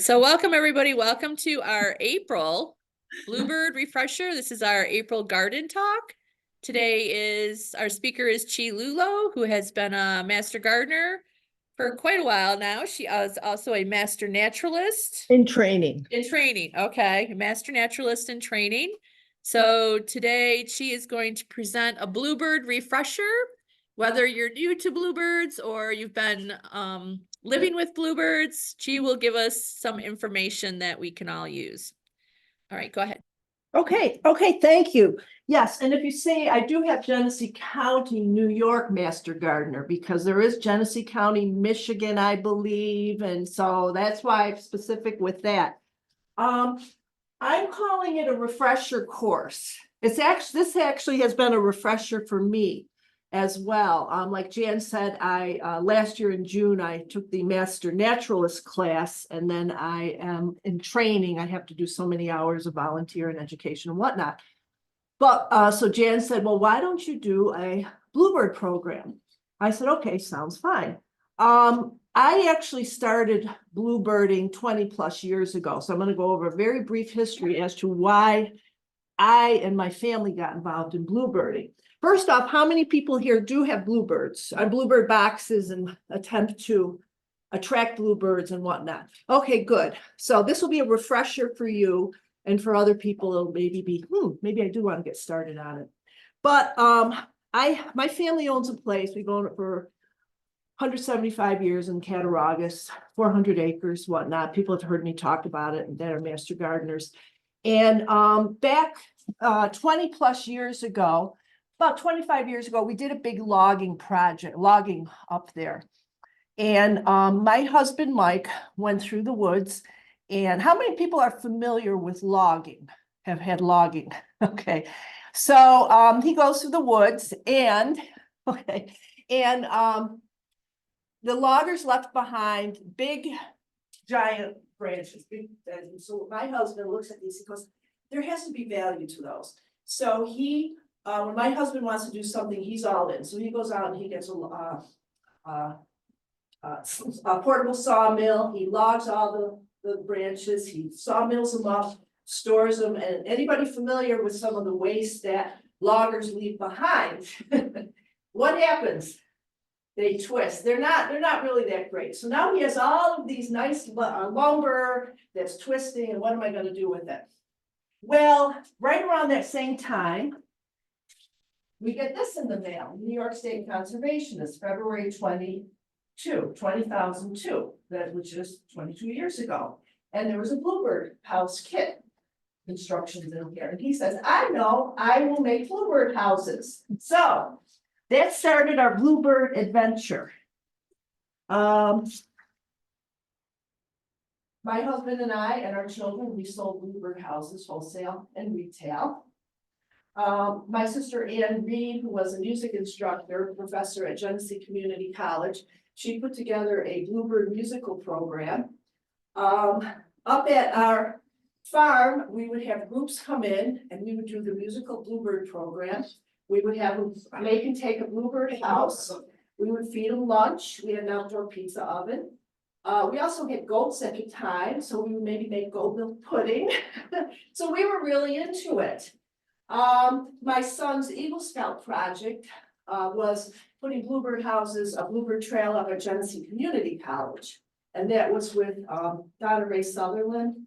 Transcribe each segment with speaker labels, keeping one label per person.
Speaker 1: So welcome everybody. Welcome to our April Bluebird refresher. This is our April garden talk. Today our speaker is Chi Lulo, who has been a master gardener for quite a while now. She is also a master naturalist.
Speaker 2: In training.
Speaker 1: In training, okay. Master naturalist in training. So today Chi is going to present a Bluebird refresher. Whether you're new to bluebirds or you've been living with bluebirds, Chi will give us some information that we can all use. All right, go ahead.
Speaker 2: Okay, thank you. Yes, and if you say, I do have Genesee County, New York Master Gardener, because there is Genesee County, Michigan, I believe, and so that's why I'm specific with that. I'm calling it a refresher course. This actually has been a refresher for me as well. Like Jan said, last year in June, I took the Master Naturalist class, and then I am in training. I have to do so many hours of volunteer and education and whatnot. But so Jan said, well, why don't you do a Bluebird program? I said, okay, sounds fine. I actually started bluebirding 20 plus years ago. So I'm going to go over a very brief history as to why I and my family got involved in bluebirding. First off, how many people here do have bluebirds, bluebird boxes, and attempt to attract bluebirds and whatnot? Okay, good. So this will be a refresher for you, and for other people, it'll maybe be, maybe I do want to get started on it. But my family owns a place. We've owned it for 175 years in Cattaraugus, 400 acres, whatnot. People have heard me talk about it and that are master gardeners. And back 20 plus years ago, about 25 years ago, we did a big logging project, logging up there. And my husband, Mike, went through the woods. And how many people are familiar with logging, have had logging? Okay. So he goes through the woods and, the loggers left behind big, giant branches. So my husband looks at these, he goes, there has to be value to those. So when my husband wants to do something, he's all in. So he goes out and he gets a portable sawmill. He logs all the branches, he sawmills them up, stores them. And anybody familiar with some of the waste that loggers leave behind? What happens? They twist. They're not really that great. So now he has all of these nice lumber that's twisting, and what am I going to do with it? Well, right around that same time, we get this in the mail. New York State Conservationist, February 2002, which is 22 years ago. And there was a Bluebird house kit instructions in here. And he says, I know, I will make Bluebird houses. So that started our Bluebird adventure. My husband and I and our children, we sold Bluebird houses, wholesale and retail. My sister Ann Reed, who was a music instructor, professor at Genesee Community College, she put together a Bluebird musical program. Up at our farm, we would have groups come in and we would do the musical Bluebird program. We would have them make and take a Bluebird house. We would feed them lunch. We had an outdoor pizza oven. We also had goats at the time, so we would maybe make goat milk pudding. So we were really into it. My son's Eagle Scout project was putting Bluebird houses, a Bluebird trail up at Genesee Community College. And that was with Donna Ray Sutherland,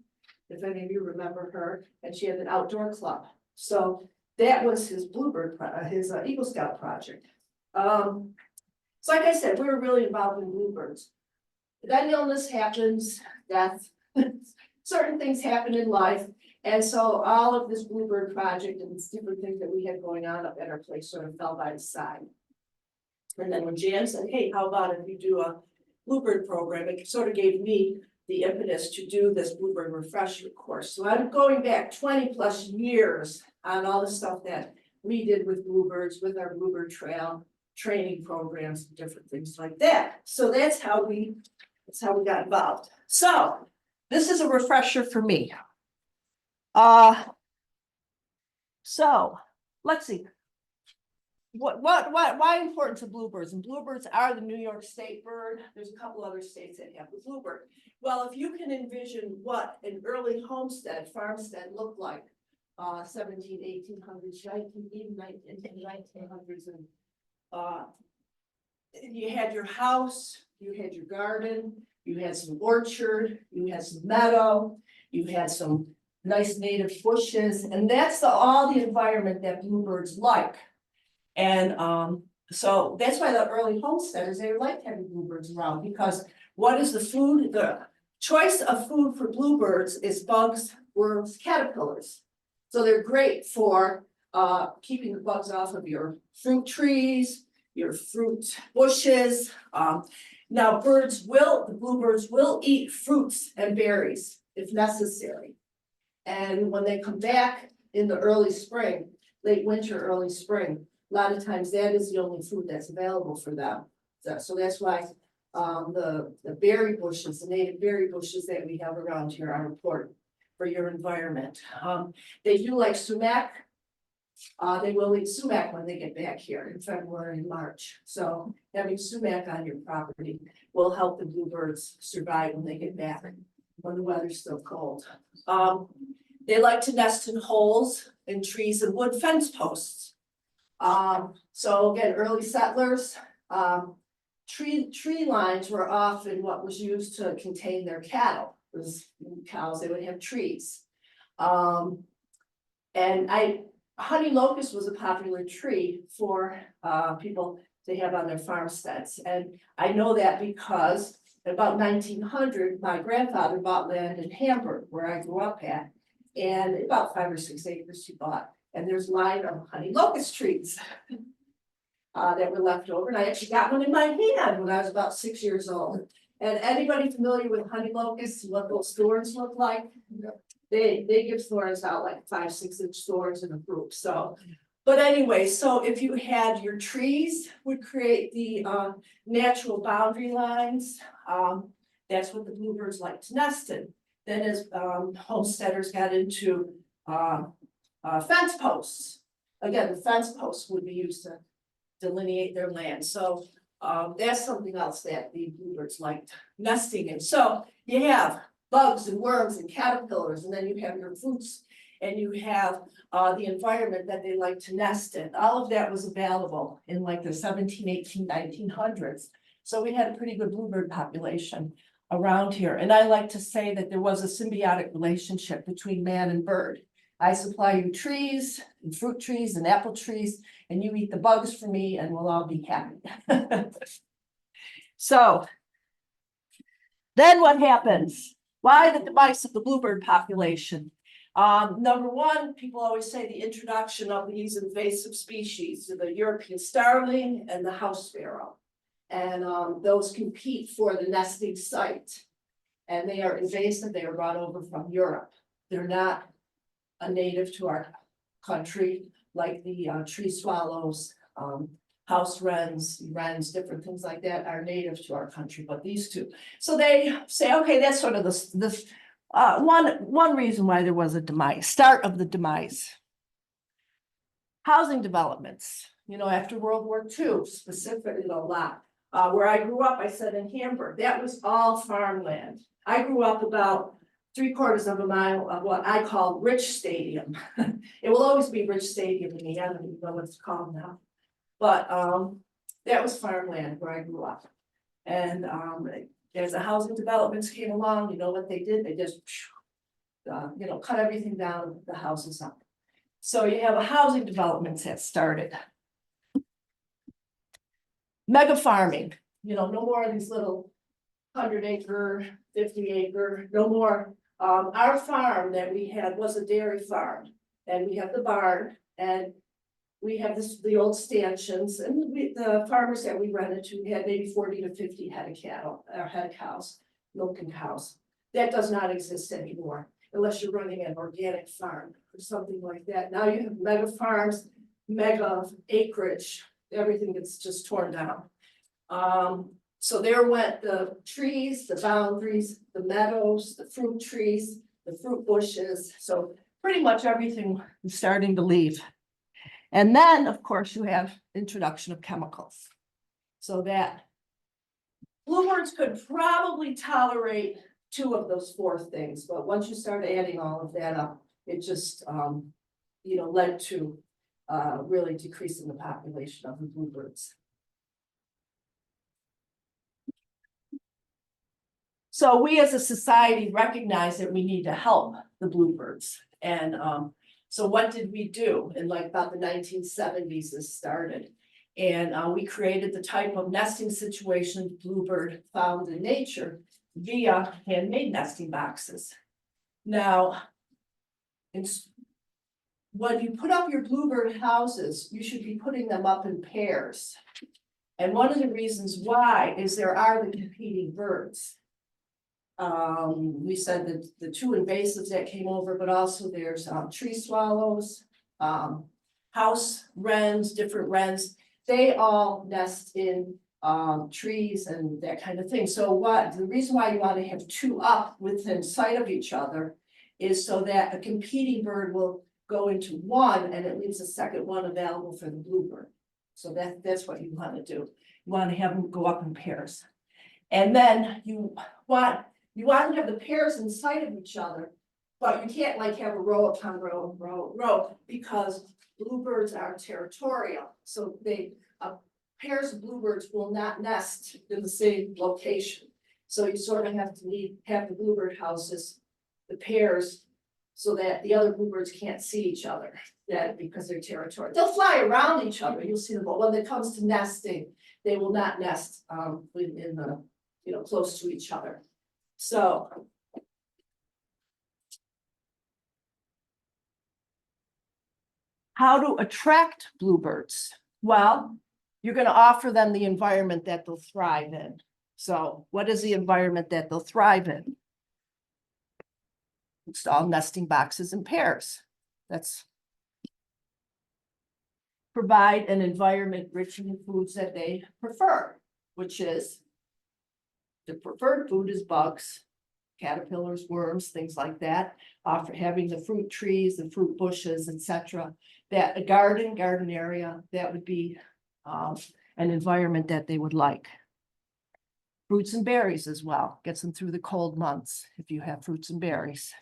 Speaker 2: if any of you remember her, and she had an outdoor club. So that was his Bluebird, his Eagle Scout project. So like I said, we were really involved in bluebirds. Then illness happens, death, certain things happen in life. And so all of this Bluebird project and these different things that we had going on up at our place sort of fell by the side. And then when Jan said, hey, how about if we do a Bluebird program, it sort of gave me the impetus to do this Bluebird refresher course. So I'm going back 20 plus years on all the stuff that we did with bluebirds, with our Bluebird trail training programs, and different things like that. So that's how we got involved. So this is a refresher for me. So let's see. why important to bluebirds? And bluebirds are the New York State bird. There's a couple other states that have the bluebird. Well, if you can envision what an early homestead, farmstead looked like, 17, 1800s, 19, even 1900s, and you had your house, you had your garden, you had some orchard, you had some meadow, you had some nice native bushes, and that's all the environment that bluebirds like. And so that's why the early homesteaders, they like having bluebirds around, because what is the food? The choice of food for bluebirds is bugs, worms, caterpillars. So they're great for keeping the bugs off of your fruit trees, your fruit bushes. Now the bluebirds will eat fruits and berries if necessary. And when they come back in the early spring, late winter, early spring, a lot of times that is the only food that's available for them. So that's why the berry bushes, the native berry bushes that we have around here are important for your environment. They do like sumac. They will eat sumac when they get back here in February and March. So having sumac on your property will help the bluebirds survive when they get back, when the weather's still cold. They like to nest in holes in trees and wood fence posts. So again, early settlers, tree lines were often what was used to contain their cattle. Was cows, they would have trees. And honey locust was a popular tree for people to have on their farmsteads. And I know that because about 1900, my grandfather bought land in Hamburg, where I grew up at, and about 5 or 6 acres he bought. And there's a line of honey locust trees that were left over. And I actually got one in my hand when I was about 6 years old. And anybody familiar with honey locusts, what those thorns look like? They give thorns out like 5, 6 inch thorns in a group. So, but anyway, so if you had your trees would create the natural boundary lines, that's what the bluebirds like to nest in. Then as homesteaders got into fence posts, again, the fence posts would be used to delineate their land. So that's something else that the bluebirds liked nesting in. So you have bugs and worms and caterpillars, and then you have your fruits, and you have the environment that they like to nest in. All of that was available in like the 17, 18, 1900s. So we had a pretty good bluebird population around here. And I like to say that there was a symbiotic relationship between man and bird. I supply you trees and fruit trees and apple trees, and you eat the bugs for me, and we'll all be happy. So then what happens? Why the demise of the bluebird population? Number one, people always say the introduction of these invasive species, the European starling and the house sparrow. And those compete for the nesting site. And they are invasive, they are brought over from Europe. They're not a native to our country, like the tree swallows, house wrens, different things like that are native to our country, but these two. So they say, okay, that's sort of this one reason why there was a demise, start of the demise. Housing developments, after World War II, specifically a lot. Where I grew up, I said in Hamburg, that was all farmland. I grew up about 3/4 of a mile of what I call Rich Stadium. It will always be Rich Stadium to me. I don't even know what it's called now. But that was farmland where I grew up. And as the housing developments came along, you know what they did? They just, cut everything down, the houses up. So you have a housing developments that started. Mega farming, no more of these little 100-acre, 50-acre, no more. Our farm that we had was a dairy farm, and we have the barn, and we have the old stanchions, and the farmers that we rented to had maybe 40 to 50 head of cattle, or head of cows, milking cows. That does not exist anymore, unless you're running an organic farm or something like that. Now you have mega farms, mega acreage, everything gets just torn down. So there went the trees, the boundaries, the meadows, the fruit trees, the fruit bushes. So pretty much everything is starting to leave. And then, of course, you have introduction of chemicals. So that bluebirds could probably tolerate 2 of those 4 things, but once you start adding all of that up, it just, led to really decreasing the population of the bluebirds. So we as a society recognize that we need to help the bluebirds. And so what did we do? In like about the 1970s, this started. And we created the type of nesting situation bluebird found in nature via handmade nesting boxes. Now, when you put up your bluebird houses, you should be putting them up in pairs. And one of the reasons why is there are the competing birds. We said that the 2 invasives that came over, but also there's tree swallows, house wrens, different wrens. They all nest in trees and that kind of thing. So the reason why you want to have 2 up within sight of each other is so that a competing bird will go into one and it leaves a second one available for the bluebird. So that's what you want to do. You want to have them go up in pairs. And then you want to have the pairs in sight of each other, but you can't like have a row upon row, row, because bluebirds are territorial. So pairs of bluebirds will not nest in the same location. So you sort of have to have the bluebird houses, the pairs, so that the other bluebirds can't see each other, because they're territorial. They'll fly around each other, you'll see them, but when it comes to nesting, they will not nest in the, close to each other. So how to attract bluebirds? Well, you're going to offer them the environment that they'll thrive in. So what is the environment that they'll thrive in? Install nesting boxes in pairs. That's provide an environment rich in the foods that they prefer, which is the preferred food is bugs, caterpillars, worms, things like that. Having the fruit trees, the fruit bushes, etc. That a garden area, that would be an environment that they would like. Fruits and berries as well, gets them through the cold months if you have fruits and berries.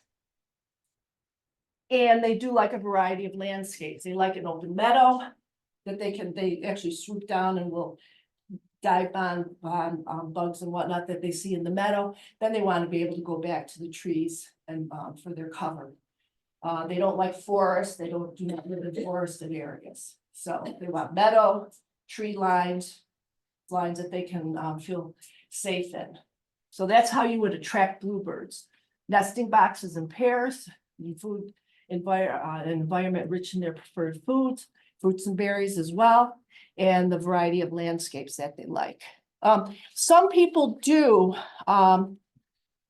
Speaker 2: And they do like a variety of landscapes. They like an open meadow that they actually swoop down and will dive on bugs and whatnot that they see in the meadow. Then they want to be able to go back to the trees and for their cover. They don't like forests. They do not live in forested areas. So they want meadow, tree lines that they can feel safe in. So that's how you would attract bluebirds. Nesting boxes in pairs, food environment rich in their preferred foods, fruits and berries as well, and the variety of landscapes that they like. Some people do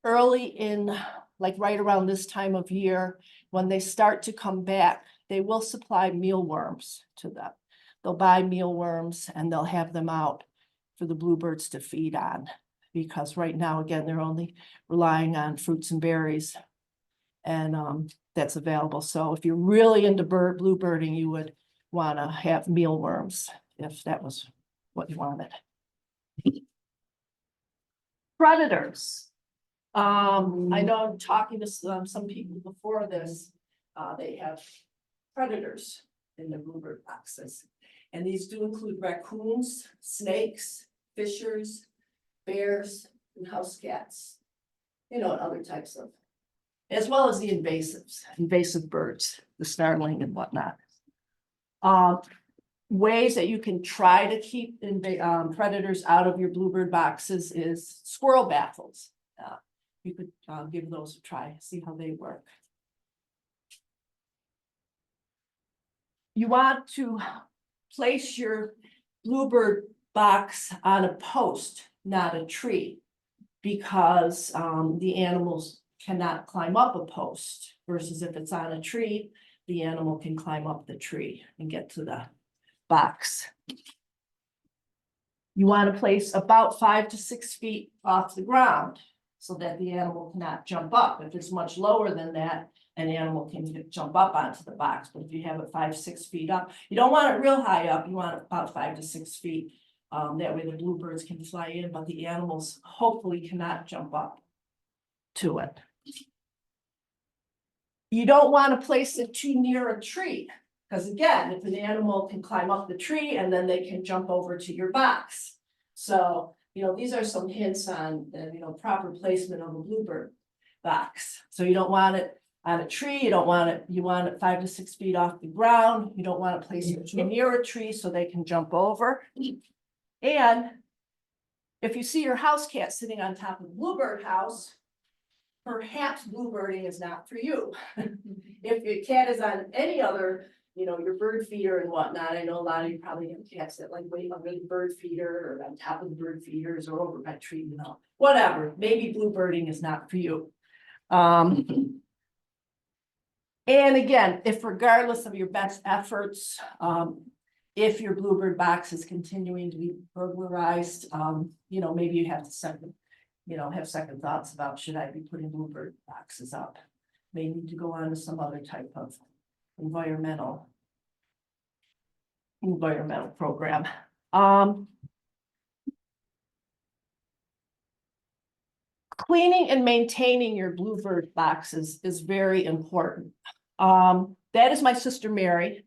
Speaker 2: early in, like right around this time of year, when they start to come back, they will supply mealworms to them. They'll buy mealworms and they'll have them out for the bluebirds to feed on, because right now, again, they're only relying on fruits and berries, and that's available. So if you're really into bluebirding, you would want to have mealworms if that was what you wanted. Predators. I know I'm talking to some people before this, they have predators in their bluebird boxes. And these do include raccoons, snakes, fishers, bears, and house cats, and other types of, as well as the invasive birds, the starling and whatnot. Ways that you can try to keep predators out of your bluebird boxes is squirrel baffles. You could give those a try, see how they work. You want to place your bluebird box on a post, not a tree, because the animals cannot climb up a post, versus if it's on a tree, the animal can climb up the tree and get to the box. You want to place about 5 to 6 feet off the ground. so that the animal cannot jump up. If it's much lower than that, an animal can jump up onto the box, but if you have it 5, 6 feet up, you don't want it real high up, you want it about 5 to 6 feet. That way the bluebirds can fly in, but the animals hopefully cannot jump up to it. You don't want to place it too near a tree, because again, if an animal can climb up the tree and then they can jump over to your box. So, these are some hints on, proper placement of a bluebird box. So you don't want it on a tree, you want it 5 to 6 feet off the ground. You don't want to place it too near a tree so they can jump over. And if you see your house cat sitting on top of the bluebird house, perhaps bluebirding is not for you. If your cat is on any other, your bird feeder and whatnot, I know a lot of you probably have cats that like wait under the bird feeder or on top of the bird feeders or over by tree, whatever, maybe bluebirding is not for you. And again, if regardless of your best efforts, if your bluebird box is continuing to be burglarized, maybe you have to have second thoughts about, should I be putting bluebird boxes up? May need to go on to some other type of environmental program. Cleaning and maintaining your bluebird boxes is very important. That is my sister Mary.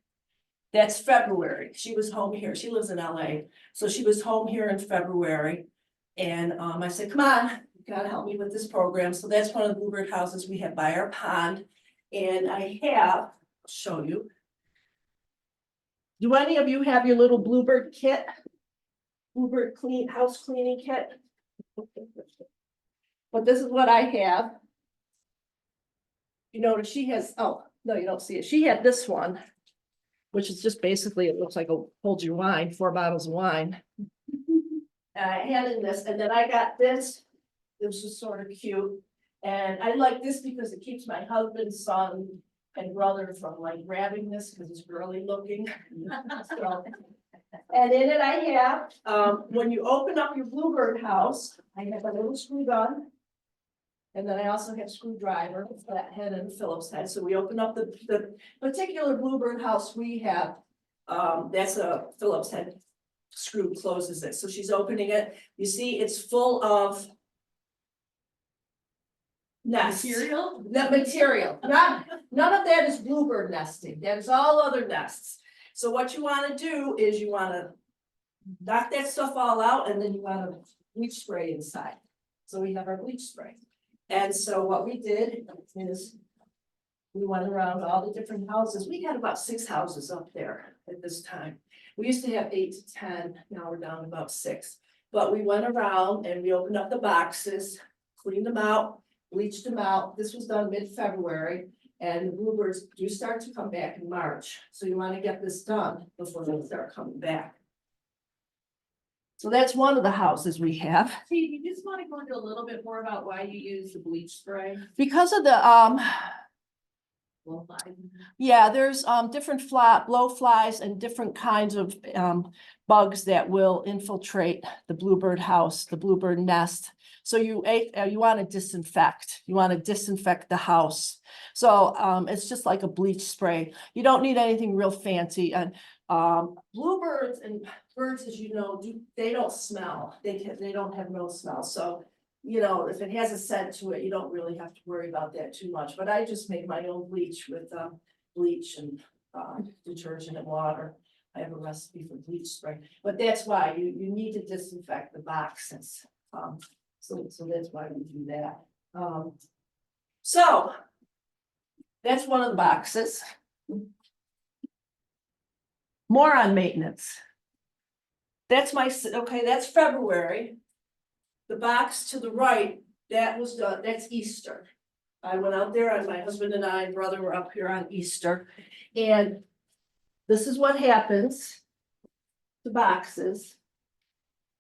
Speaker 2: That's February. She was home here. She lives in LA. So she was home here in February. And I said, come on, you gotta help me with this program. So that's one of the bluebird houses we have by our pond. And I'll show you. Do any of you have your little bluebird kit? Bluebird house cleaning kit? But this is what I have. You notice she has, oh, no, you don't see it. She had this one, which is just basically, it looks like a hold your wine, 4 bottles of wine. And I had in this, and then I got this. This was sort of cute. And I like this because it keeps my husband, son, and brother from like grabbing this because it's girly looking. So, and in it I have, when you open up your bluebird house, I have a little screw gun. And then I also have screwdriver, flathead and Phillips head. So we open up the particular bluebird house we have. That's a Phillips head screw, closes it. So she's opening it. You see, it's full of nests. Material? That material. None of that is bluebird nesting. That is all other nests. So what you want to do is you want to knock that stuff all out, and then you want to bleach spray inside. So we have our bleach spray. And so what we did is we went around all the different houses. We had about 6 houses up there at this time. We used to have 8 to 10. Now we're down to about 6. But we went around and we opened up the boxes, cleaned them out, bleached them out. This was done mid-February, and the bluebirds do start to come back in March. So you want to get this done before they start coming back. So that's one of the houses we have.
Speaker 1: Steve, you just want to go into a little bit more about why you use the bleach spray?
Speaker 2: Because of the yeah, there's different blowflies and different kinds of bugs that will infiltrate the bluebird house, the bluebird nest. So you want to disinfect. You want to disinfect the house. So it's just like a bleach spray. You don't need anything real fancy. And bluebirds and birds, as you know, they don't smell. They don't have no smell. So if it has a scent to it, you don't really have to worry about that too much. But I just make my own bleach with bleach and detergent and water. I have a recipe for bleach spray, but that's why you need to disinfect the boxes. So that's why we do that. So that's one of the boxes. More on maintenance. That's that's February. The box to the right, that was done, that's Easter. I went out there, and my husband and I and brother were up here on Easter. And this is what happens. The boxes.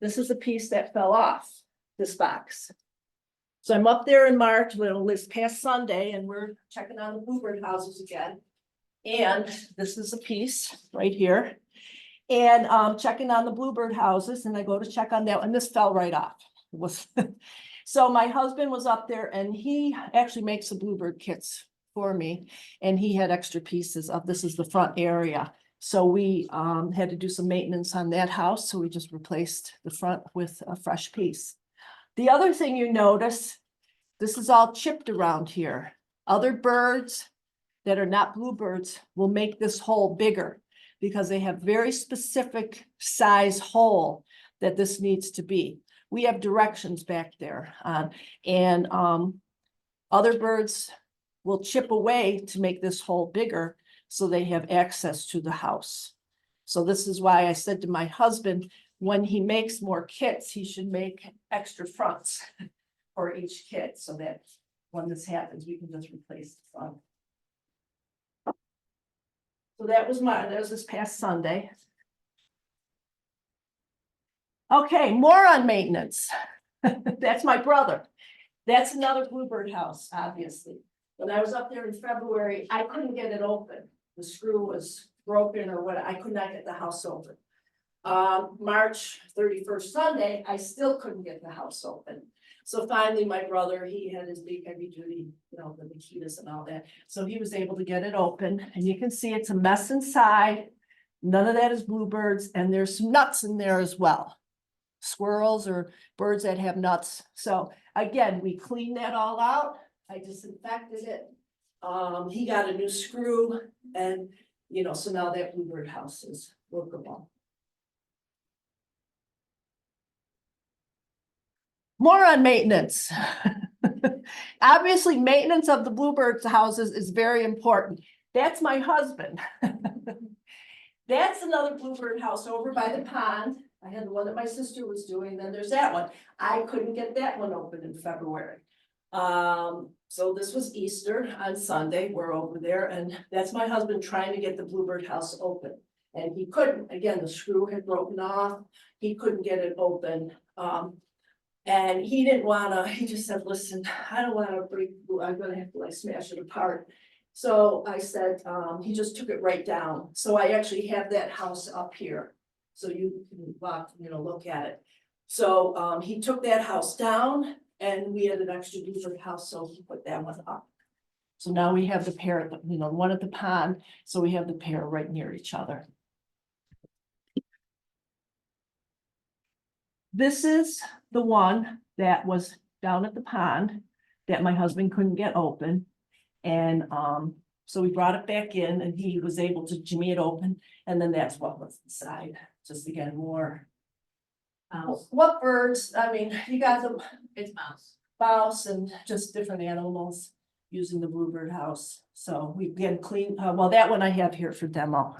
Speaker 2: This is a piece that fell off this box. So I'm up there in March, this past Sunday, and we're checking on the bluebird houses again. And this is a piece right here. And checking on the bluebird houses, and I go to check on that, and this fell right off. So my husband was up there and he actually makes the Bluebird kits for me. And he had extra pieces of, this is the front area. So we had to do some maintenance on that house. So we just replaced the front with a fresh piece. The other thing you notice, this is all chipped around here. Other birds that are not bluebirds will make this hole bigger because they have very specific size hole that this needs to be. We have directions back there and other birds will chip away to make this hole bigger so they have access to the house. So this is why I said to my husband, when he makes more kits, he should make extra fronts for each kit so that when this happens, we can just replace the front. So that was this past Sunday. Okay, more on maintenance. That's my brother. That's another Bluebird house, obviously. When I was up there in February, I couldn't get it open. The screw was broken or what, I could not get the house open. March 31st, Sunday, I still couldn't get the house open. So finally, my brother, he had his big heavy duty, you know, the Makitas and all that. So he was able to get it open and you can see it's a mess inside. None of that is bluebirds and there's some nuts in there as well. Squirrels or birds that have nuts. So again, we cleaned that all out. I disinfected it. He got a new screw and, you know, so now that Bluebird house is workable. More on maintenance. Obviously, maintenance of the Bluebird houses is very important. That's my husband. That's another Bluebird house over by the pond. I had the one that my sister was doing, then there's that one. I couldn't get that one open in February. So this was Easter on Sunday, we're over there, and that's my husband trying to get the Bluebird house open. And he couldn't, again, the screw had broken off, he couldn't get it open. And he didn't wanna, he just said, listen, I don't wanna break, I'm gonna have to like smash it apart. So I said, he just took it right down. So I actually have that house up here. So you can walk, you know, look at it. So he took that house down and we had an extra Bluebird house, so he put that one up. So now we have the pair, you know, one at the pond, so we have the pair right near each other. This is the one that was down at the pond that my husband couldn't get open. And so we brought it back in and he was able to jimmy it open. And then that's what was inside, just again, more. What birds? I mean, you got the,
Speaker 1: It's mouse.
Speaker 2: and just different animals using the Bluebird house. So we again clean, well, that one I have here for demo.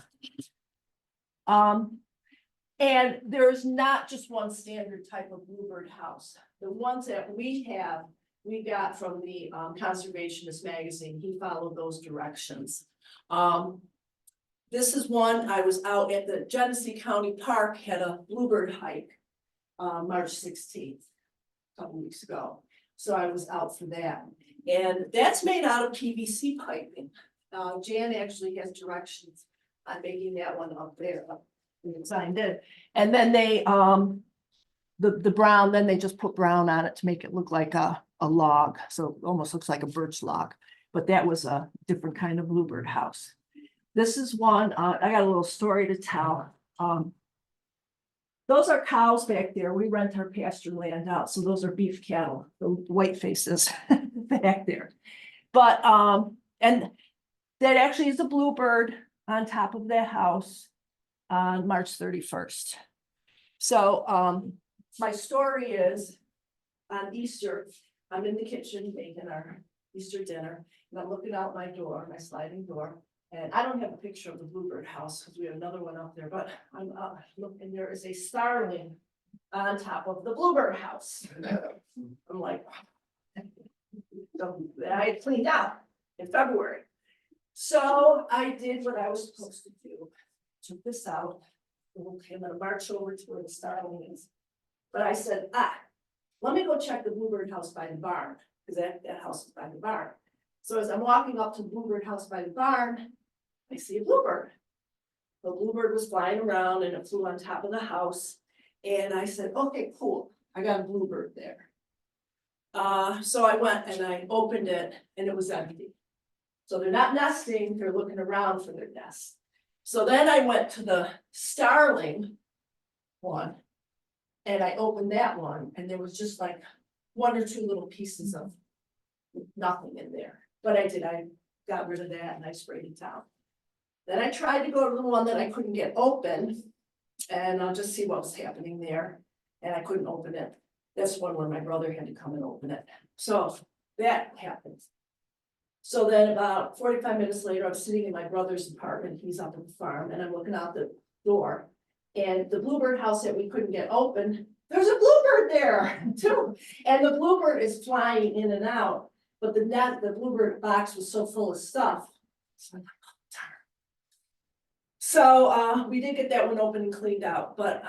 Speaker 2: And there's not just one standard type of Bluebird house. The ones that we have, we got from the Conservationist magazine. He followed those directions. This is one, I was out at the Genesee County Park, had a Bluebird hike, March 16th, a couple weeks ago. So I was out for that. And that's made out of PVC piping. Jan actually has directions on making that one up there. Signed it. And then they, the brown, then they just put brown on it to make it look like a log. So it almost looks like a birch log, but that was a different kind of Bluebird house. This is one, I got a little story to tell. Those are cows back there. We rent our pasture land out. So those are beef cattle, the white faces back there. But, and that actually is a Bluebird on top of that house on March 31st. So, my story is on Easter, I'm in the kitchen making our Easter dinner and I'm looking out my door, my sliding door. And I don't have a picture of the Bluebird house because we have another one up there, but I'm looking, there is a starling on top of the Bluebird house. I'm like, so I had cleaned out in February. So I did what I was supposed to do. Took this out. Okay, I'm gonna march over to where the starling is. But I said, let me go check the Bluebird house by the barn, because that house is by the barn. So as I'm walking up to the Bluebird house by the barn, I see a Bluebird. The Bluebird was flying around and it flew on top of the house. And I said, okay, cool. I got a Bluebird there. So I went and I opened it and it was empty. So they're not nesting, they're looking around for their nest. So then I went to the starling one. And I opened that one and there was just like one or two little pieces of nothing in there. But I got rid of that and I sprayed it down. Then I tried to go to the one that I couldn't get open. And I'll just see what was happening there. And I couldn't open it. That's one where my brother had to come and open it. So that happened. So then about 45 minutes later, I'm sitting in my brother's apartment. He's up at the farm and I'm looking out the door. And the bluebird house that we couldn't get open, there's a bluebird there too. And the bluebird is flying in and out. But the bluebird box was so full of stuff. So I'm like, oh, darn. So we did get that one open and cleaned out, but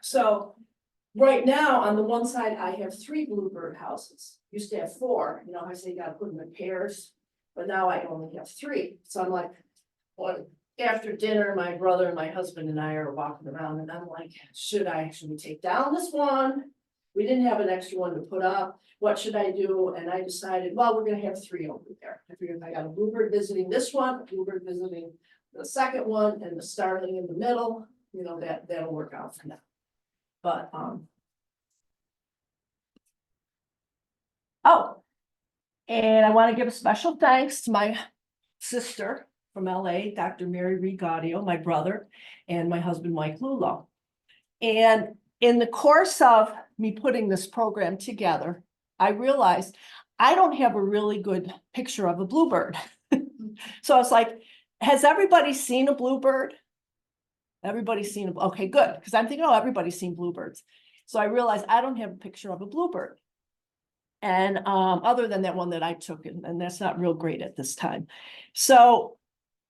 Speaker 2: so right now on the one side, I have 3 bluebird houses. Used to have 4, you know, I say you gotta put them in pairs, but now I only have 3. So I'm like, well, after dinner, my brother and my husband and I are walking around and I'm like, should we take down this one? We didn't have an extra one to put up. What should I do? And I decided, well, we're gonna have 3 over there. I figured if I got a bluebird visiting this one, a bluebird visiting the second one, and the starling in the middle, you know, that'll work out for now. But, oh, and I want to give a special thanks to my sister from LA, Dr. Mary Reed Gaudio, my brother, and my husband, Mike Lulo. And in the course of me putting this program together, I realized I don't have a really good picture of a bluebird. So I was like, has everybody seen a bluebird? Everybody's seen, okay, good. Because I'm thinking, oh, everybody's seen bluebirds. So I realized I don't have a picture of a bluebird. And other than that one that I took, and that's not real great at this time. So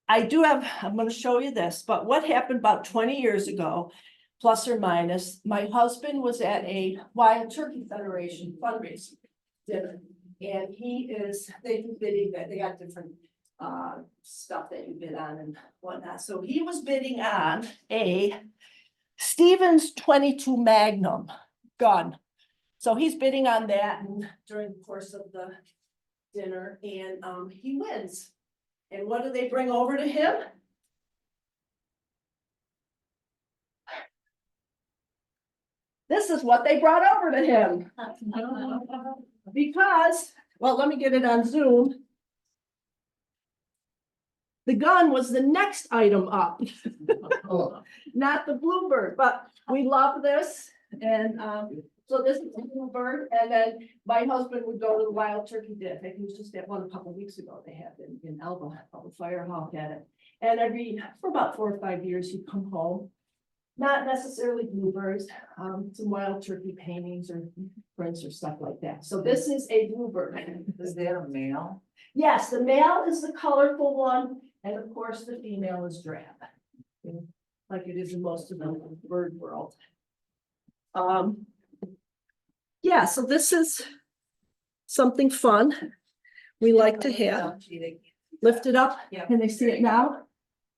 Speaker 2: I do have, I'm going to show you this, but what happened about 20 years ago, plus or minus, my husband was at a Wild Turkey Federation fundraiser dinner. And they do bidding, they got different stuff that you bid on and whatnot. So he was bidding on a Stevens 22 Magnum gun. So he's bidding on that and during the course of the dinner and he wins. And what do they bring over to him? This is what they brought over to him. Because, well, let me get it on Zoom. The gun was the next item up, not the bluebird, but we love this. And so this is a bluebird. And then my husband would go to the Wild Turkey Dinner. I think he was just at one a couple of weeks ago. They had it in Elba, the fire hall had it. And for about 4 or 5 years, he'd come home. Not necessarily bluebirds, some wild turkey paintings or prints or stuff like that. So this is a bluebird.
Speaker 3: Is that a male?
Speaker 2: Yes, the male is the colorful one, and of course the female is drab. Like it is in most of the bird world. Yeah, so this is something fun. We like to have. Lift it up.
Speaker 3: Yep.
Speaker 2: Can they see it now?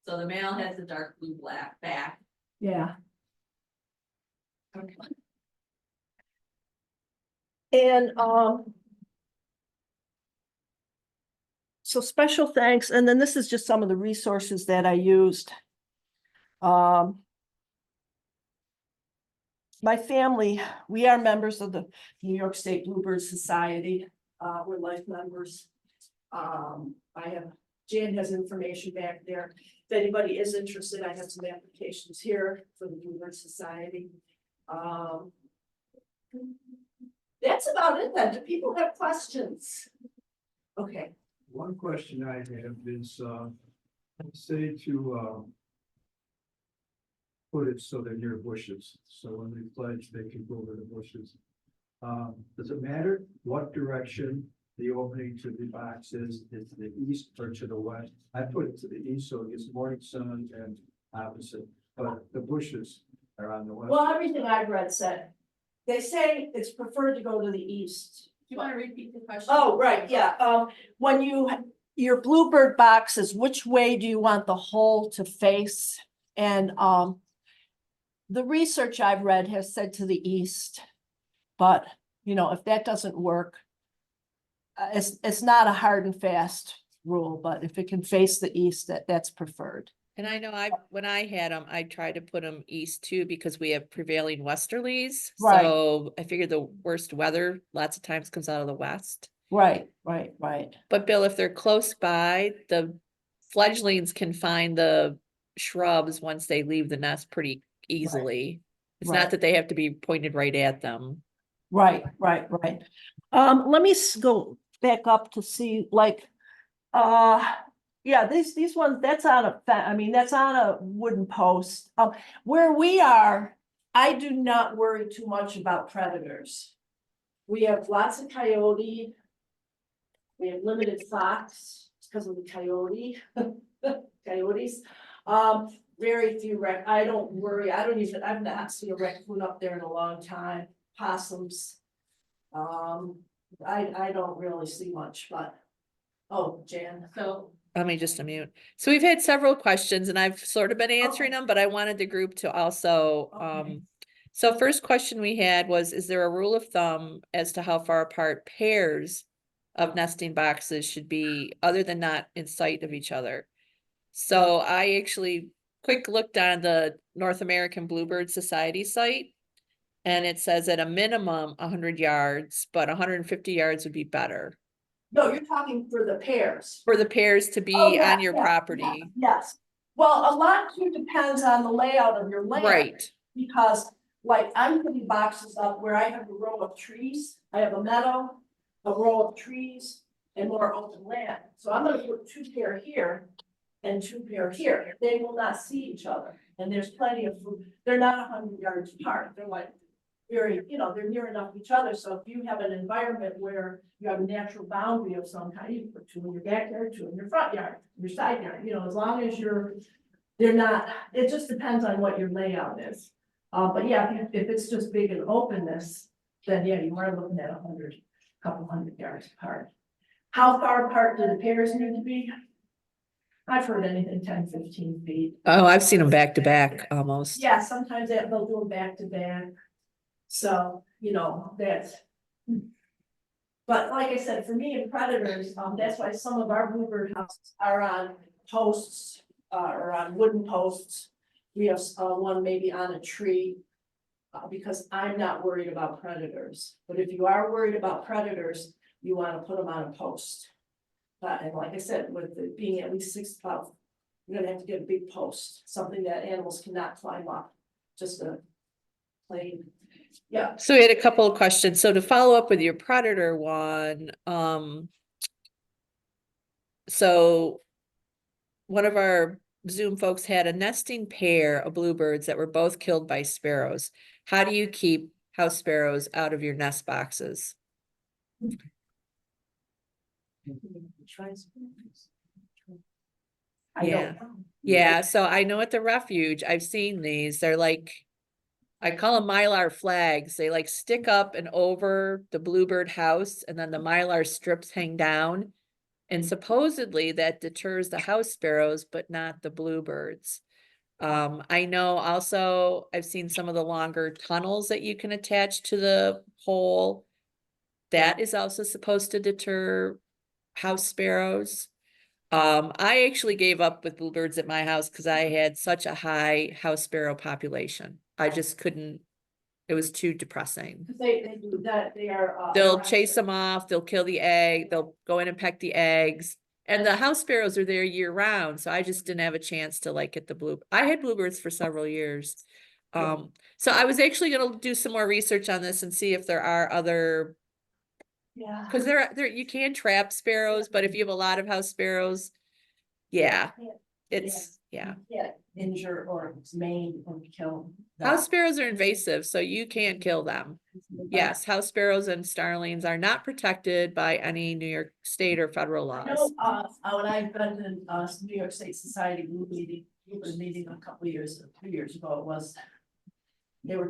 Speaker 3: So the male has a dark blue black back.
Speaker 2: Yeah. And so special thanks, and then this is just some of the resources that I used. My family, we are members of the New York State Bluebird Society. We're life members. Jan has information back there. If anybody is interested, I have some applications here for the Bluebird Society. That's about it then. Do people have questions? Okay.
Speaker 4: One question I have is, say to put it so they're near bushes, so when we pledge, they can go over the bushes. Does it matter what direction the opening to the box is to the east or to the west? I put it to the east, so it gets morning sun and opposite, but the bushes are on the west.
Speaker 2: Well, everything I've read said, they say it's preferred to go to the east.
Speaker 3: Do you want to repeat the question?
Speaker 2: Oh, right, yeah, when your bluebird boxes, which way do you want the hole to face? And the research I've read has said to the east, but you know, if that doesn't work, it's not a hard and fast rule, but if it can face the east, that's preferred.
Speaker 1: And I know when I had them, I tried to put them east too, because we have prevailing westerlies.
Speaker 2: Right.
Speaker 1: So I figured the worst weather lots of times comes out of the west.
Speaker 2: Right.
Speaker 1: But Bill, if they're close by, the fledglings can find the shrubs once they leave the nest pretty easily. It's
Speaker 2: Right.
Speaker 1: not that they have to be pointed right at them.
Speaker 2: Right. Let me go back up to see, like, yeah, these ones, that's on that's on a wooden post. Where we are, I do not worry too much about predators. We have lots of coyote. We have limited fox because of the coyotes. Very few I don't worry. I've not seen a raccoon up there in a long time. Possums. I don't really see much, but, oh, Jan.
Speaker 3: So,
Speaker 1: Let me just unmute. So we've had several questions and I've sort of been answering them, but I wanted the group to also,
Speaker 2: Okay.
Speaker 1: so first question we had was, is there a rule of thumb as to how far apart pairs of nesting boxes should be, other than not in sight of each other? So I actually quick looked on the North American Bluebird Society site, and it says at a minimum 100 yards, but 150 yards would be better
Speaker 2: No, you're talking for the pairs.
Speaker 1: for the pairs to be
Speaker 2: Oh, yeah,
Speaker 1: on your
Speaker 2: yeah,
Speaker 1: property.
Speaker 2: Yes. Well, a lot too depends on the layout of your land.
Speaker 1: Right,
Speaker 2: Because like I'm putting boxes up where I have a row of trees, I have a meadow, a row of trees and more open land. So I'm gonna put 2 pair here and 2 pair here. They will not see each other. And there's plenty of food. They're not 100 yards apart. They're like very, they're near enough each other. So if you have an environment where you have a natural boundary of some kind, you put 2 in your backyard, 2 in your front yard, your side yard, as long as they're not, it just depends on what your layout is. But yeah, if it's just big and openness, then yeah, you are looking at 100, couple hundred yards apart. How far apart do the pairs need to be? I've heard anything 10, 15 feet.
Speaker 1: oh, I've seen them back to back almost.
Speaker 2: Yeah, sometimes they'll do them back to back. So, that's. But like I said, for me and predators, that's why some of our bluebird houses are on posts, or on wooden posts. We have one maybe on a tree. Because I'm not worried about predators, but if you are worried about predators, you wanna put them on a post. And like I said, with it being at least 6 foot, you're gonna have to get a big post, something that animals cannot climb up, just a plain, yeah.
Speaker 1: So we had a couple of questions. So to follow up with your predator one, so one of our Zoom folks had a nesting pair of bluebirds that were both killed by sparrows. How do you keep house sparrows out of your nest boxes? Yeah. Yeah, so I know at the refuge, I've seen these. They're like, I call them Mylar flags. They like stick up and over the bluebird house, and then the Mylar strips hang down. And supposedly that deters the house sparrows, but not the bluebirds. I know also I've seen some of the longer tunnels that you can attach to the pole. That is also supposed to deter house sparrows. I actually gave up with bluebirds at my house because I had such a high house sparrow population. I just couldn't, it was too depressing.
Speaker 2: They do that, they are.
Speaker 1: They'll chase them off, they'll kill the egg, they'll go in and peck the eggs. And the house sparrows are there year round, so I just didn't have a chance to like get the I had bluebirds for several years. So I was actually gonna do some more research on this and see if there are other,
Speaker 2: Yeah.
Speaker 1: because there you can trap sparrows, but if you have a lot of house sparrows, yeah, it's, yeah.
Speaker 2: Yeah, injure or maim or kill.
Speaker 1: House sparrows are invasive, so you can't kill them. Yes, house sparrows and starlings are not protected by any New York state or federal
Speaker 2: I
Speaker 1: laws.
Speaker 2: know, when I've been in, New York State Society meeting a couple of years, 2 years ago, it was. They were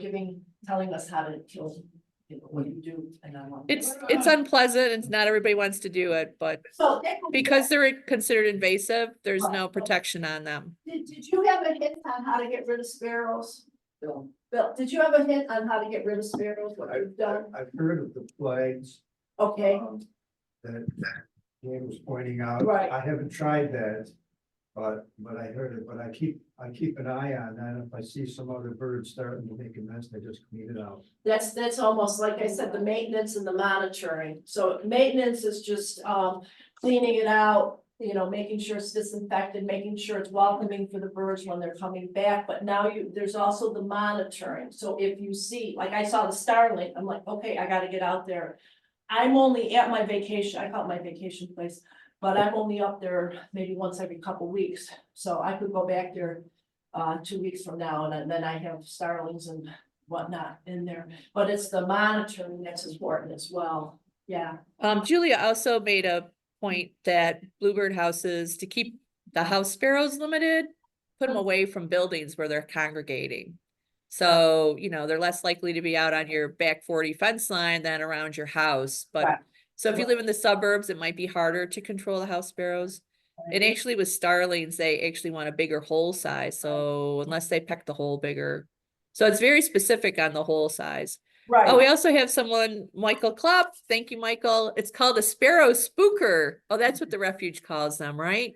Speaker 2: telling us how to kill, what do you do, and I'm like.
Speaker 1: It's unpleasant, and not everybody wants to do it, but
Speaker 2: So
Speaker 1: because they're considered invasive, there's no protection on them.
Speaker 2: Did you have a hint on how to get rid of sparrows? Bill, did you have a hint on how to get rid of sparrows, what you've done?
Speaker 4: I've heard of the flags.
Speaker 2: Okay,
Speaker 4: that Dan was pointing out.
Speaker 2: Right.
Speaker 4: I haven't tried that, but I heard it, but I keep an eye on that. If I see some other birds starting to make a mess, I just clean it out.
Speaker 2: That's almost like I said, the maintenance and the monitoring. So maintenance is just cleaning it out, you know, making sure it's disinfected, making sure it's welcoming for the birds when they're coming back. But now there's also the monitoring. So if you see, like I saw the starling, I'm like, okay, I gotta get out there. I'm only at my vacation, I call it my vacation place, but I'm only up there maybe once every couple weeks. So I could go back there 2 weeks from now, and then I have starlings and whatnot in there. But it's the monitoring that's important as well. Yeah.
Speaker 1: Julia also made a point that bluebird houses, to keep the house sparrows limited, put them away from buildings where they're congregating. So, you know, they're less likely to be out on your back 40 fence line than around your house. But
Speaker 2: Right.
Speaker 1: so if you live in the suburbs, it might be harder to control the house sparrows. And actually with starlings, they actually want a bigger hole size. So unless they peck the hole bigger. So it's very specific on the hole size.
Speaker 2: Right.
Speaker 1: Oh, we also have someone, Michael Klopp. Thank you, Michael. It's called a sparrow spooker. Oh, that's what the refuge calls them, right?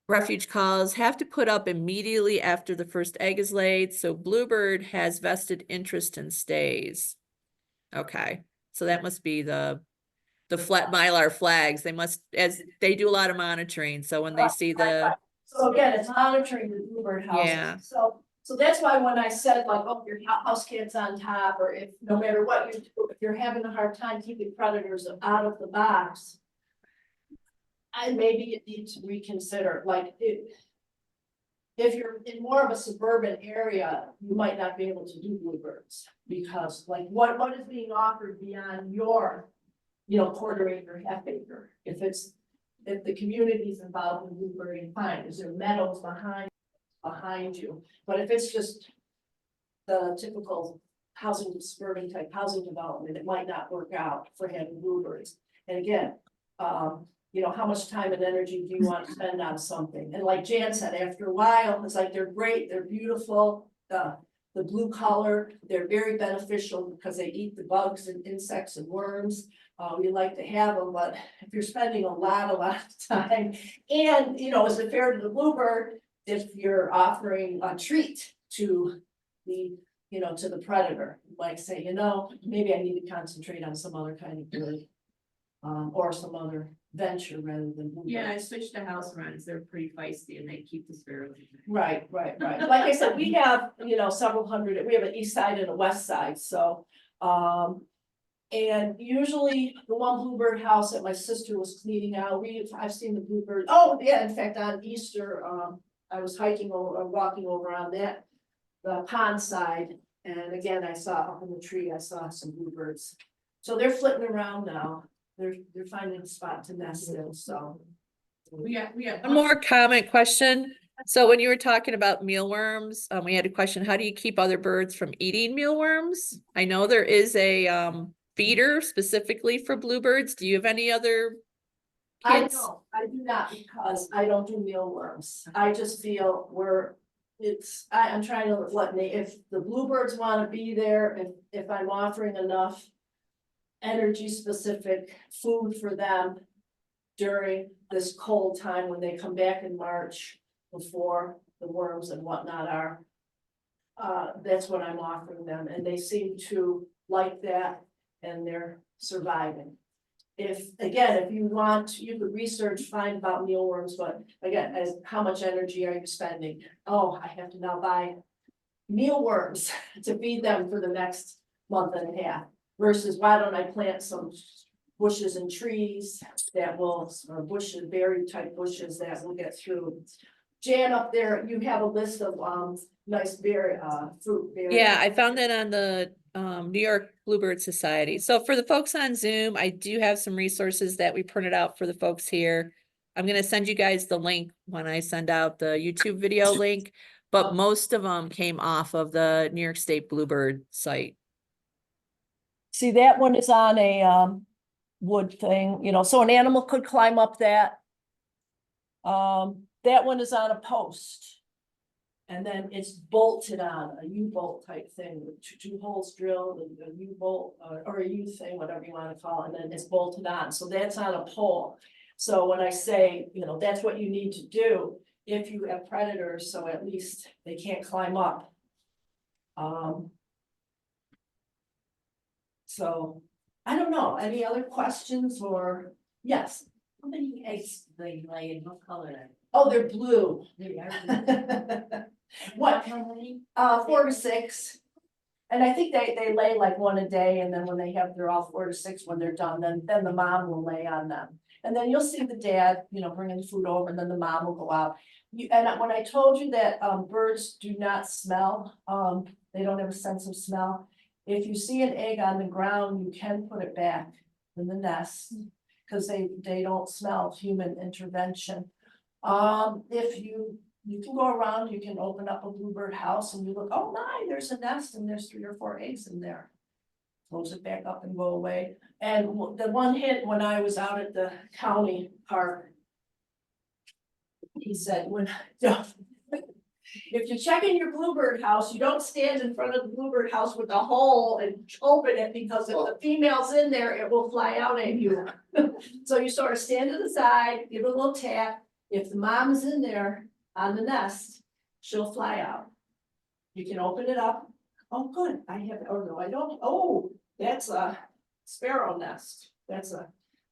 Speaker 1: Refuge calls have to put up immediately after the first egg is laid. So Bluebird has vested interest and stays. Okay. So that must be the flat Mylar flags. They must, as they do a lot of monitoring. So when they see the,
Speaker 2: So again, it's monitoring the bluebird houses.
Speaker 1: Yeah.
Speaker 2: So that's why when I said like, oh, your house cat's on top, or if, no matter what you do, if you're having a hard time keeping predators out of the box, maybe you need to reconsider, like, if you're in more of a suburban area, you might not be able to do bluebirds, because like, what is being offered beyond your, you know, quarter acre, half acre? If the community's involved in bluebirding, fine, is there meadows behind you? But if it's just the typical housing, suburban type housing development, it might not work out for having bluebirds. And again, you know, how much time and energy do you want to spend on something? And like Jan said, after a while, it's like, they're great, they're beautiful, the blue color, they're very beneficial because they eat the bugs and insects and worms. We like to have them, but if you're spending a lot of time, and, you know, is it fair to the bluebird if you're offering a treat to the, you know, to the predator? Like say, you know, maybe I need to concentrate on some other kind of bird, or some other venture rather than bluebird.
Speaker 3: Yeah, I switched to house runs. They're pretty feisty and they keep the sparrows.
Speaker 2: Right. Like I said, we have, you know, several hundred, we have an east side and a west side, so, and usually the one bluebird house that my sister was cleaning out, I've seen the bluebird, oh, yeah, in fact, on Easter, I was hiking or walking over on the pond side, and again, I saw up in the tree, I saw some bluebirds. So they're flitting around now, they're finding a spot to nest in, so.
Speaker 3: We got
Speaker 1: one more comment question. So when you were talking about mealworms, we had a question, how do you keep other birds from eating mealworms? I know there is a feeder specifically for bluebirds. Do you have any other kits?
Speaker 2: I do not, because I don't do mealworms. I just feel I'm trying to if the bluebirds want to be there, if I'm offering enough energy specific food for them during this cold time when they come back in March before the worms and whatnot are. That's what I'm offering them, and they seem to like that, and they're surviving. If you want, you could research, find about mealworms, but again, as how much energy are you spending? Oh, I have to now buy mealworms to feed them for the next month and a half, versus why don't I plant some bushes and trees that will, or bushes, berry type bushes that will get through. Jan, up there, you have a list of nice berry fruit berry.
Speaker 1: Yeah, I found that on the New York Bluebird Society. So for the folks on Zoom, I do have some resources that we printed out for the folks here. I'm gonna send you guys the link when I send out the YouTube video link, but most of them came off of the New York State Bluebird site.
Speaker 2: See, that one is on a wood thing, you know, so an animal could climb up that. That one is on a post. And then it's bolted on, a U-bolt type thing, with two holes drilled, and a U-bolt, or a U thing, whatever you wanna call it, and then it's bolted on, so that's on a pole. So when I say, that's what you need to do if you have predators, so at least they can't climb up. So, I don't know, any other questions or, yes?
Speaker 3: How many eggs do they lay and what color are
Speaker 2: Oh, they're blue.
Speaker 3: they? They are.
Speaker 2: What,
Speaker 3: How many?
Speaker 2: 4 to 6. And I think they lay like one a day, and then when they're all 4 to 6, when they're done, then the mom will lay on them. And then you'll see the dad, bringing the food over, and then the mom will go out. And when I told you that, birds do not smell, they don't have a sense of smell. If you see an egg on the ground, you can put it back in the nest, because they don't smell human intervention. If you can go around, you can open up a bluebird house and you look, oh my, there's a nest and there's 3 or 4 eggs in there. Close it back up and go away. And the one hint when I was out at the county park, he said, if you check in your bluebird house, you don't stand in front of the bluebird house with a hole and open it, because if the female's in there, it will fly out at you. So you sort of stand to the side, give it a little tap. If the mom is in there on the nest, she'll fly out. You can open it up. Oh, good, I have, oh no, I don't, oh, that's a sparrow nest. That's a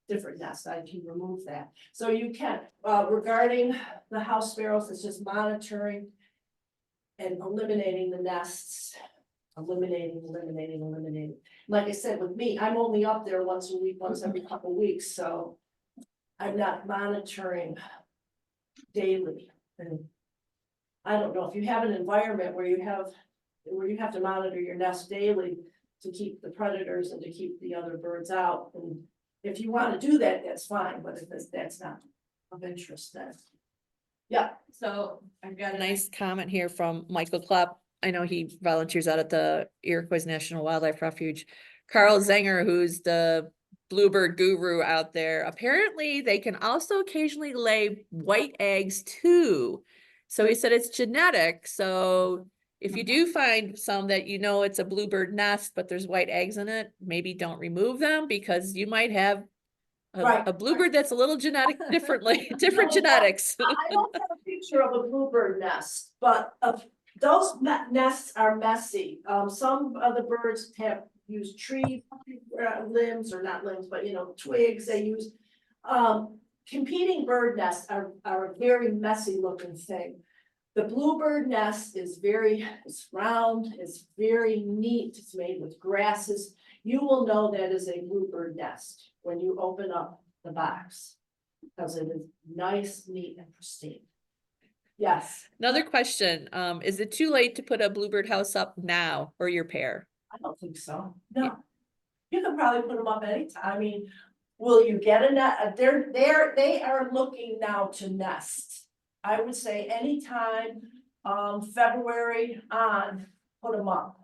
Speaker 2: different nest, I can remove that. So you can, regarding the house sparrows, it's just monitoring and eliminating the nests. Eliminating. Like I said, with me, I'm only up there once a week, once every couple weeks, so I'm not monitoring daily. And I don't know, if you have an environment where you have to monitor your nest daily to keep the predators and to keep the other birds out, and if you want to do that, that's fine, but if that's not of interest, then. Yeah,
Speaker 1: So I've got a nice comment here from Michael Klepp. I know he volunteers out at the Iroquois National Wildlife Refuge. Carl Zenger, who's the bluebird guru out there. Apparently, they can also occasionally lay white eggs too. So he said it's genetic. So if you do find some that it's a bluebird nest, but there's white eggs in it, maybe don't remove them, because you might have
Speaker 2: Right.
Speaker 1: a bluebird that's a little different
Speaker 2: No,
Speaker 1: genetics.
Speaker 2: I don't have a picture of a bluebird nest, but those nests are messy. Some of the birds have used tree limbs, or not limbs, but twigs. They use competing bird nests are a very messy looking thing. The bluebird nest is it's round, it's very neat, it's made with grasses. You will know that is a bluebird nest when you open up the box, because it is nice, neat, and pristine. Yes,
Speaker 1: Another question, is it too late to put a bluebird house up now or your pair?
Speaker 2: I don't think so. No, you can probably put them up anytime. I mean, will you get a net? They are looking now to nest. I would say anytime, February on, put them up.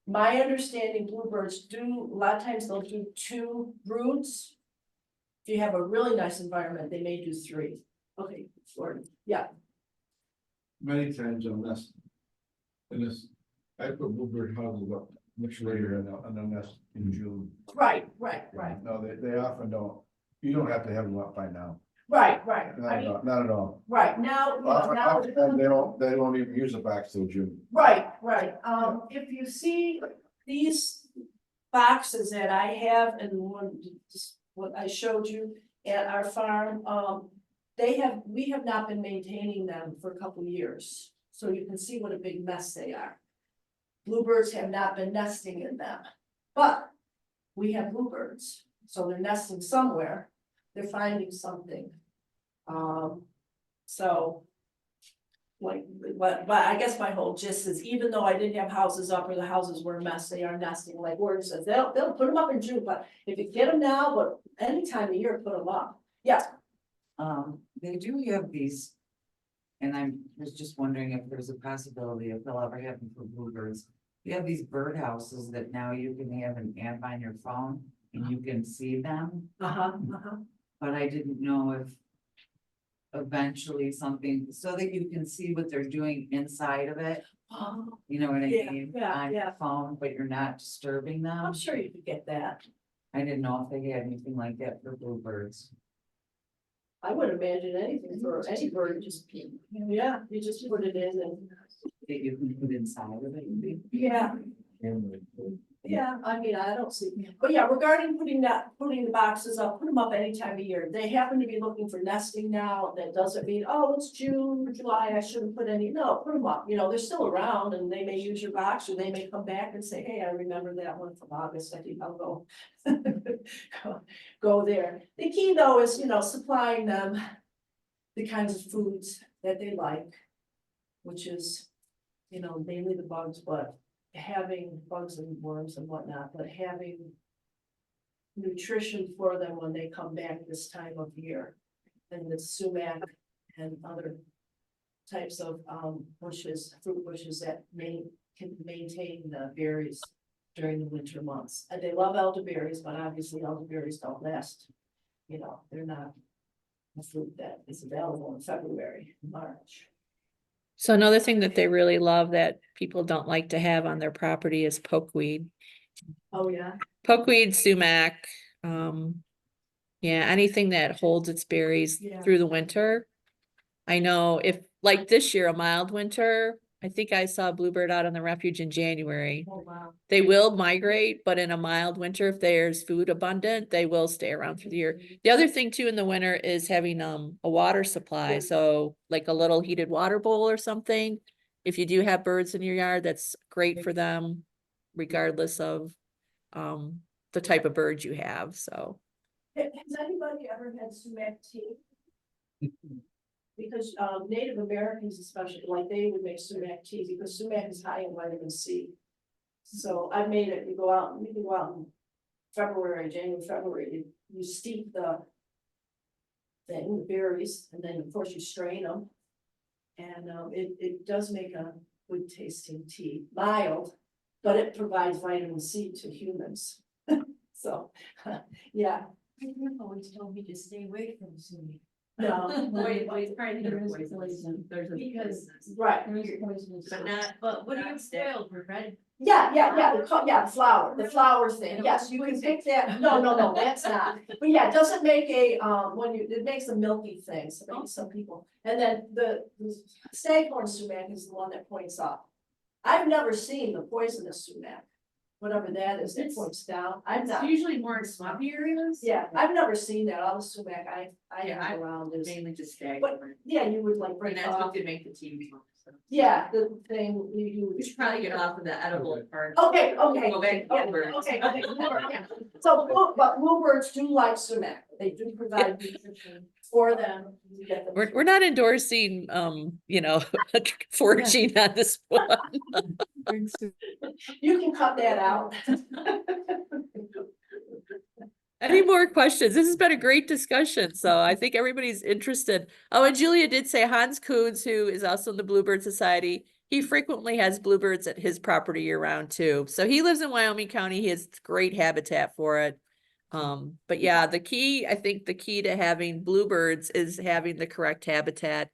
Speaker 2: My understanding, bluebirds do, a lot of times they'll do 2 broods. If you have a really nice environment, they may do 3. Okay, 4, yeah.
Speaker 5: Many times on this. And this, I put bluebird houses up much later on the nest in June.
Speaker 2: Right.
Speaker 5: No, they often don't. You don't have to have them up by now.
Speaker 2: Right.
Speaker 5: Not
Speaker 2: I
Speaker 5: at
Speaker 2: mean,
Speaker 5: all, not at all.
Speaker 2: right, now, now.
Speaker 5: Often they don't even use the box till June.
Speaker 2: Right. If you see these boxes that I have, and what I showed you at our farm, we have not been maintaining them for a couple of years. So you can see what a big mess they are. Bluebirds have not been nesting in them, but we have bluebirds, so they're nesting somewhere. They're finding something. So. But I guess my whole gist is, even though I didn't have houses up or the houses were a mess, they are nesting. Like Gordon says, they'll put them up in June, but if you get them now, but any time of year, put them up. Yeah.
Speaker 6: They do have these. And I was just wondering if there's a possibility if they'll ever have them for bluebirds. You have these bird houses that now you can have an app on your phone and you can see them. But I didn't know if eventually something, so that you can see what they're doing inside of it.
Speaker 2: Oh,
Speaker 6: You know what I
Speaker 2: Yeah,
Speaker 6: mean?
Speaker 2: yeah,
Speaker 6: On
Speaker 2: yeah.
Speaker 6: your phone, but you're not disturbing them.
Speaker 2: I'm sure you could get that.
Speaker 6: I didn't know if they had anything like that for bluebirds.
Speaker 2: I would imagine anything for any bird, just, yeah, you just put it in and.
Speaker 6: That you can put inside of it.
Speaker 2: Yeah, yeah, I mean, I don't see, but yeah, regarding putting the boxes up, put them up any time of year. They happen to be looking for nesting now. That doesn't mean, oh, it's June, July, I shouldn't put any, no, put them up, you know, they're still around and they may use your box or they may come back and say, hey, I remember that one from August, I think I'll go. Go there. The key though is, you know, supplying them the kinds of foods that they like, which is, you know, mainly the bugs, but having bugs and worms and whatnot, but having nutrition for them when they come back this time of year. And the sumac and other types of bushes, fruit bushes that can maintain the berries during the winter months. And they love elderberries, but obviously elderberries don't last. You know, they're not a fruit that is available in February, March.
Speaker 1: So another thing that they really love that people don't like to have on their property is pokeweed.
Speaker 2: Oh, yeah.
Speaker 1: Pokeweed, sumac, yeah, anything that holds its berries
Speaker 2: Yeah.
Speaker 1: through the winter. I know if, like this year, a mild winter, I think I saw a bluebird out on the refuge in January.
Speaker 2: Oh, wow.
Speaker 1: They will migrate, but in a mild winter, if there's food abundant, they will stay around through the year. The other thing too in the winter is having a water supply, so like a little heated water bowl or something. If you do have birds in your yard, that's great for them, regardless of the type of bird you have, so.
Speaker 2: Has anybody ever had sumac tea? Because Native Americans especially, like they would make sumac tea because sumac is high in vitamin C. So I made it, you can go out in January, you steep the berries, and then of course you strain them. And it does make a good tasting tea, mild, but it provides vitamin C to humans. So, yeah,
Speaker 3: My grandpa always told me to stay away from sumac.
Speaker 2: no,
Speaker 3: Wait, trying to
Speaker 7: There
Speaker 3: get
Speaker 7: is
Speaker 3: poison.
Speaker 7: poison.
Speaker 3: There's a.
Speaker 7: Because-
Speaker 2: right.
Speaker 7: There is poisonous.
Speaker 3: But not, but what do you
Speaker 7: Not
Speaker 3: spoiled for red?
Speaker 2: Yeah, the flower thing, yes, you can pick that, no, that's not, but yeah, it doesn't make a, it makes a milky thing, so maybe some people. And then the staghorn sumac is the one that points up. I've never seen the poisonous sumac, whatever that is, it points down, I've
Speaker 3: It's
Speaker 2: not,
Speaker 3: usually more in swampy areas.
Speaker 2: yeah, I've never seen that, all the sumac I
Speaker 3: Yeah,
Speaker 2: have around is,
Speaker 3: Mainly just stag.
Speaker 2: But- yeah, you would like
Speaker 3: And
Speaker 2: break
Speaker 3: that's
Speaker 2: off,
Speaker 3: what they make the tea from, so.
Speaker 2: yeah, the thing, you.
Speaker 3: We should probably get off of the edible part.
Speaker 2: Okay.
Speaker 3: Go back to
Speaker 2: Yeah,
Speaker 3: bluebirds.
Speaker 2: okay, bluebird, yeah. So, but bluebirds do like sumac, they do provide nutrition for them. You get them.
Speaker 1: We're not endorsing, foraging on this one.
Speaker 2: You can cut that out.
Speaker 1: Any more questions? This has been a great discussion, so I think everybody's interested. Oh, and Julia did say Hans Kuhns, who is also in the Bluebird Society, he frequently has bluebirds at his property year round too. So he lives in Wyoming County, he has great habitat for it. But yeah, I think the key to having bluebirds is having the correct habitat.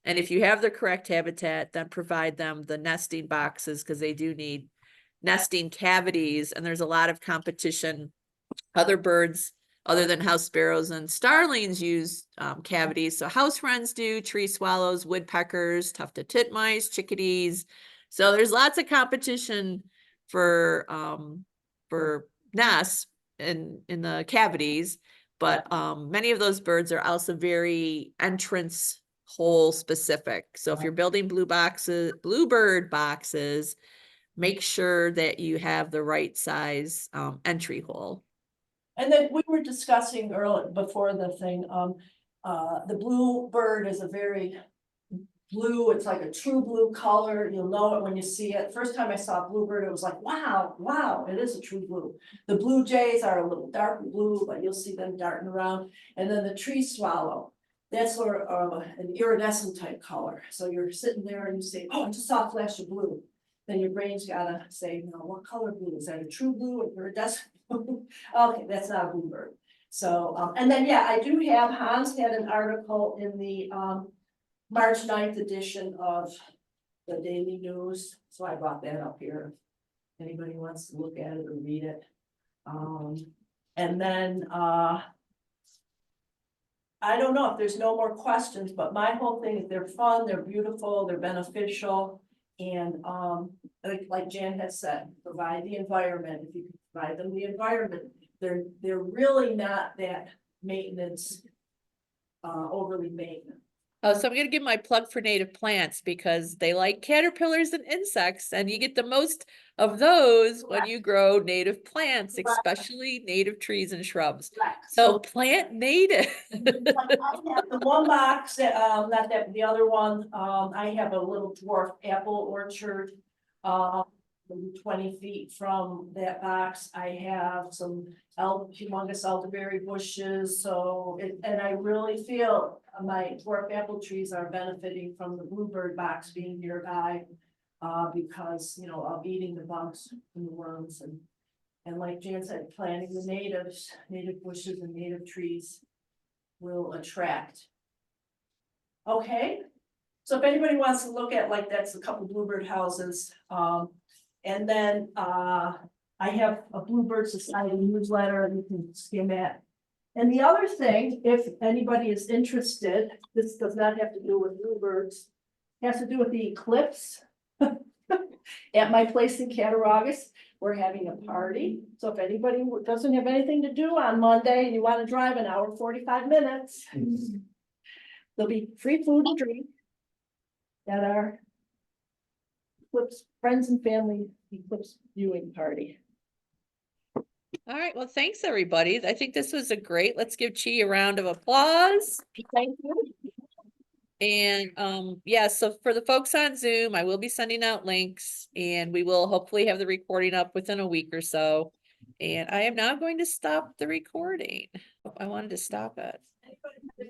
Speaker 1: And if you have the correct habitat, then provide them the nesting boxes, because they do need nesting cavities, and there's a lot of competition. Other birds, other than house sparrows and starlings, use cavities. So house wrens do, tree swallows, woodpeckers, tufted titmice, chickadees. So there's lots of competition for nests in the cavities, but many of those birds are also very entrance hole specific. So if you're building bluebird boxes, make sure that you have the right size entry hole.
Speaker 2: And then we were discussing earlier, before the thing, the bluebird is a very blue, it's like a true blue color, you'll know it when you see it. First time I saw a bluebird, it was like, wow, it is a true blue. The blue jays are a little dark blue, but you'll see them darting around. And then the tree swallow, that's sort of an iridescent type color. So you're sitting there and you say, oh, I just saw a flash of blue. Then your brain's gotta say, what color blue? Is that a true blue or iridescent blue? Okay, that's not a bluebird. So, and then, yeah, I do have, Hans had an article in the, March 9th edition of the Daily News, so I brought that up here. If anybody wants to look at it or read it. And then, I don't know if there's no more questions, but my whole thing is they're fun, they're beautiful, they're beneficial. And, like Jan has said, provide the environment. If you can provide them the environment, they're really not that maintenance, overly maintenance.
Speaker 1: Oh, so I'm gonna give my plug for native plants because they like caterpillars and insects, and you get the most of those when you grow native plants, especially native trees and shrubs. So plant native.
Speaker 2: Like, I have the one box that, not that, the other one, I have a little dwarf apple orchard. Maybe 20 feet from that box, I have some humongous elderberry bushes, so, and I really feel my dwarf apple trees are benefiting from the Bluebird box being nearby. Because, you know, of eating the bugs and the worms and like Jan said, planting the native bushes and native trees will attract. Okay, so if anybody wants to look at, like, that's a couple Bluebird houses, and then, I have a Bluebird Society newsletter you can skim at. And the other thing, if anybody is interested, this does not have to do with bluebirds, it has to do with the eclipse. At my place in Cattaraugus, we're having a party, so if anybody doesn't have anything to do on Monday and you want to drive an hour, 45 minutes. There'll be free food and drink at our eclipse, friends and family eclipse viewing party.
Speaker 1: All right, well, thanks, everybody. I think this was a great, let's give Chi a round of applause.
Speaker 2: Thank you.
Speaker 1: And yeah, so for the folks on Zoom, I will be sending out links and we will hopefully have the recording up within a week or so. And I am now going to stop the recording. I wanted to stop it.